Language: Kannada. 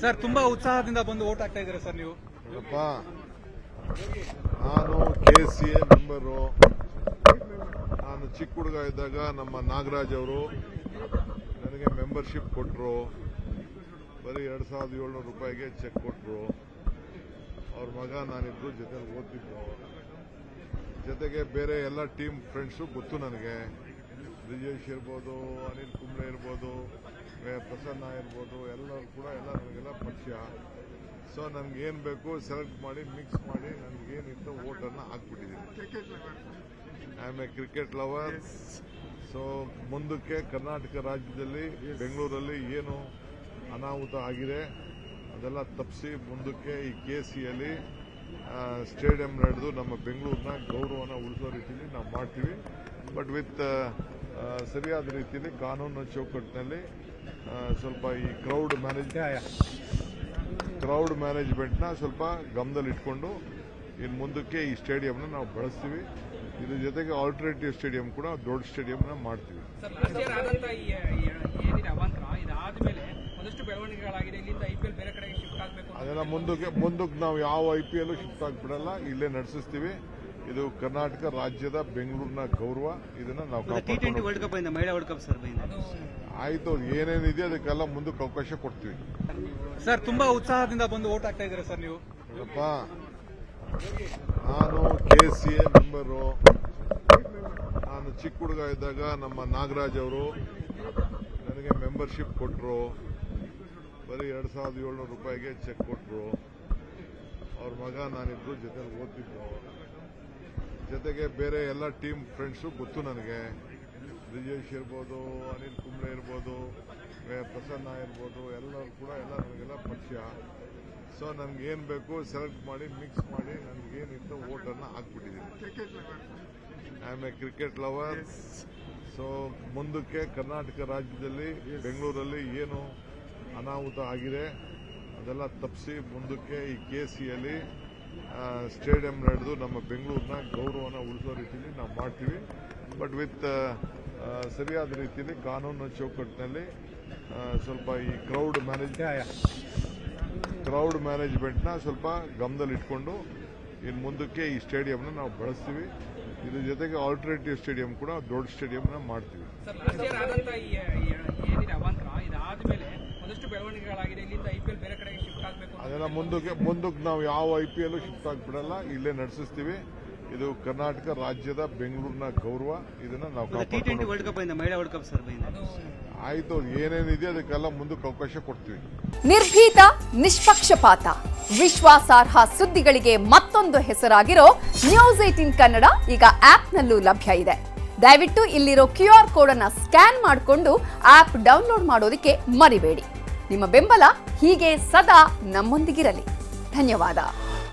ಸರ್ ತುಂಬಾ ಉತ್ಸಾಹದಿಂದ ಬಂದು ವೋಟ್ ಹಾಕ್ತಾ ಇದ್ದೀರಾ ಸರ್ ನೀವು? ನಾನು KCA ಮೆಂಬರು. ನಾನು ಚಿಕ್ಕ ಹುಡುಗ ಇದ್ದಾಗ ನಮ್ಮ ನಾಗರಾಜ್ ಅವರು ನನಗೆ ಮೆಂಬರ್ಶಿಪ್ ಕೊಟ್ಟರು. ಬರೀ 2700 ರೂಪಾಯಿಗೆ ಚೆಕ್ ಕೊಟ್ಟರು. ಅವ್ರ ಮಗ ನಾನಿಬ್ರು ಜೊತೆ ಓದ್ತಿದ್ದು. ಜೊತೆಗೆ ಬೇರೆ ಎಲ್ಲ ಟೀಮ್ ಫ್ರೆಂಡ್ಸು ಗೊತ್ತು ನನಗೆ. ಬ್ರಿಜೇಶ್ ಇರ್ಬೋದು, ಅನಿಲ್ ಕುಂಬ್ಳೆ ಇರ್ಬೋದು, ಪ್ರಸನ್ನ ಇರ್ಬೋದು, ಎಲ್ಲರೂ ಕೂಡ ನನಗೆಲ್ಲ ಪರಿಚಯ. ಸೊ ನನಗೇನು ಬೇಕು ಸೆಲೆಕ್ಟ್ ಮಾಡಿ ಮಿಕ್ಸ್ ಮಾಡಿ ನನಗೇನಿತ್ತು ವೋಟನ್ನು ಹಾಕ್ಬಿಟ್ಟಿದ್ದೀನಿ. I am a cricket lover. So ಮುಂದಕ್ಕೆ ಕರ್ನಾಟಕ ರಾಜ್ಯದಲ್ಲಿ ಬೆಂಗಳೂರಲ್ಲಿ ಏನು ಅನಾಹುತ ಆಗಿದೆ ಅದೆಲ್ಲ ತಪ್ಪಿಸಿ ಮುಂದಕ್ಕೆ ಈ KCಯಲ್ಲಿ ಸ್ಟೇಡಿಯಂ ನಡೆದು ನಮ್ಮ ಬೆಂಗಳೂರಿನ ಗೌರವನ ಉಳಿಸೋ ರೀತಿಯಲ್ಲಿ ನಾವು ಮಾಡ್ತೀವಿ. ಬಟ್ ವಿತ್ ಸರಿಯಾದ ರೀತಿಯಲ್ಲಿ ಕಾನೂನು ಚೌಕಟ್ಟಿನಲ್ಲಿ ಸ್ವಲ್ಪ ಈ ಕ್ರೌಡ್ ಮ್ಯಾನೇಜ್ಮೆಂಟ್ನ ಸ್ವಲ್ಪ ಗಮನದಲ್ಲಿಟ್ಕೊಂಡು ಇನ್ನು ಮುಂದಕ್ಕೆ ಈ ಸ್ಟೇಡಿಯಂನ ನಾವು ಬಳಸ್ತೀವಿ. ಇದ್ರ ಜೊತೆಗೆ ಆಲ್ಟರ್ನೇಟಿವ್ ಸ್ಟೇಡಿಯಂ ಕೂಡ ದೊಡ್ಡ ಸ್ಟೇಡಿಯಂನ ಮಾಡ್ತೀವಿ. ಅದೆಲ್ಲ ಮುಂದಕ್ಕೆ ನಾವು ಯಾವ IPL ಶಿಫ್ಟ್ ಆಗ್ಬಿಡಲ್ಲ, ಇಲ್ಲೇ ನಡೆಸಿಸ್ತೀವಿ. ಇದು ಕರ್ನಾಟಕ ರಾಜ್ಯದ ಬೆಂಗಳೂರಿನ ಗೌರವ. ಇದನ್ನ ನಾವು ಆಯ್ತು, ಏನೇನಿದೆ ಅದಕ್ಕೆಲ್ಲ ಮುಂದಕ್ಕೆ ಅವಕಾಶ ಕೊಡ್ತೀವಿ. ಸರ್ ತುಂಬಾ ಉತ್ಸಾಹದಿಂದ ಬಂದು ವೋಟ್ ಹಾಕ್ತಾ ಇದ್ದೀರಾ ಸರ್ ನೀವು? ನಾನು KCA ಮೆಂಬರು. ನಾನು ಚಿಕ್ಕ ಹುಡುಗ ಇದ್ದಾಗ ನಮ್ಮ ನಾಗರಾಜ್ ಅವರು ನನಗೆ ಮೆಂಬರ್ಶಿಪ್ ಕೊಟ್ಟರು. ಬರೀ 2700 ರೂಪಾಯಿಗೆ ಚೆಕ್ ಕೊಟ್ಟರು. ಅವ್ರ ಮಗ ನಾನಿಬ್ರು ಜೊತೆ ಓದ್ತಿದ್ದು. ಜೊತೆಗೆ ಬೇರೆ ಎಲ್ಲ ಟೀಮ್ ಫ್ರೆಂಡ್ಸು ಗೊತ್ತು ನನಗೆ. ಬ್ರಿಜೇಶ್ ಇರ್ಬೋದು, ಅನಿಲ್ ಕುಂಬ್ಳೆ ಇರ್ಬೋದು, ಪ್ರಸನ್ನ ಇರ್ಬೋದು, ಎಲ್ಲರೂ ಕೂಡ ನನಗೆಲ್ಲ ಪರಿಚಯ. ಸೊ ನನಗೇನು ಬೇಕು ಸೆಲೆಕ್ಟ್ ಮಾಡಿ ಮಿಕ್ಸ್ ಮಾಡಿ ನನಗೇನಿತ್ತು ವೋಟನ್ನು ಹಾಕ್ಬಿಟ್ಟಿದ್ದೀನಿ. I am a cricket lover. So ಮುಂದಕ್ಕೆ ಕರ್ನಾಟಕ ರಾಜ್ಯದಲ್ಲಿ ಬೆಂಗಳೂರಲ್ಲಿ ಏನು ಅನಾಹುತ ಆಗಿದೆ ಅದೆಲ್ಲ ತಪ್ಪಿಸಿ ಮುಂದಕ್ಕೆ ಈ KCಯಲ್ಲಿ ಸ್ಟೇಡಿಯಂ ನಡೆದು ನಮ್ಮ ಬೆಂಗಳೂರಿನ ಗೌರವನ ಉಳಿಸೋ ರೀತಿಯಲ್ಲಿ ನಾವು ಮಾಡ್ತೀವಿ. ಬಟ್ ವಿತ್ ಸರಿಯಾದ ರೀತಿಯಲ್ಲಿ ಕಾನೂನು ಚೌಕಟ್ಟಿನಲ್ಲಿ ಸ್ವಲ್ಪ ಈ ಕ್ರೌಡ್ ಮ್ಯಾನೇಜ್ಮೆಂಟ್ನ ಸ್ವಲ್ಪ ಗಮನದಲ್ಲಿಟ್ಕೊಂಡು ಇನ್ನು ಮುಂದಕ್ಕೆ ಈ ಸ್ಟೇಡಿಯಂನ ನಾವು ಬಳಸ್ತೀವಿ. ಇದ್ರ ಜೊತೆಗೆ ಆಲ್ಟರ್ನೇಟಿವ್ ಸ್ಟೇಡಿಯಂ ಕೂಡ ದೊಡ್ಡ ಸ್ಟೇಡಿಯಂನ ಮಾಡ್ತೀವಿ. ಅದೆಲ್ಲ ಮುಂದಕ್ಕೆ ನಾವು ಯಾವ IPL ಶಿಫ್ಟ್ ಆಗ್ಬಿಡಲ್ಲ, ಇಲ್ಲೇ ನಡೆಸಿಸ್ತೀವಿ. ಇದು ಕರ್ನಾಟಕ ರಾಜ್ಯದ ಬೆಂಗಳೂರಿನ ಗೌರವ. ಇದನ್ನ ನಾವು ಆಯ್ತು, ಏನೇನಿದೆ ಅದಕ್ಕೆಲ್ಲ ಮುಂದಕ್ಕೆ ಅವಕಾಶ ಕೊಡ್ತೀವಿ. ನಿರ್ಭೀತ, ನಿಷ್ಪಕ್ಷಪಾತ, ವಿಶ್ವಾಸಾರ್ಹ ಸುದ್ದಿಗಳಿಗೆ ಮತ್ತೊಂದು ಹೆಸರಾಗಿರೋ ನ್ಯೂಸ್ 18 ಕನ್ನಡ ಈಗ ಆಪ್ನಲ್ಲೂ ಲಭ್ಯ ಇದೆ. ದಯವಿಟ್ಟು ಇಲ್ಲಿರೋ QR ಕೋಡ್ ಅನ್ನ ಸ್ಕ್ಯಾನ್ ಮಾಡಿಕೊಂಡು ಆಪ್ ಡೌನ್ಲೋಡ್ ಮಾಡೋದಕ್ಕೆ ಮರಿಬೇಡಿ. ನಿಮ್ಮ ಬೆಂಬಲ ಹೀಗೆ ಸದಾ ನಮ್ಮೊಂದಿಗಿರಲಿ. ಧನ್ಯವಾದ.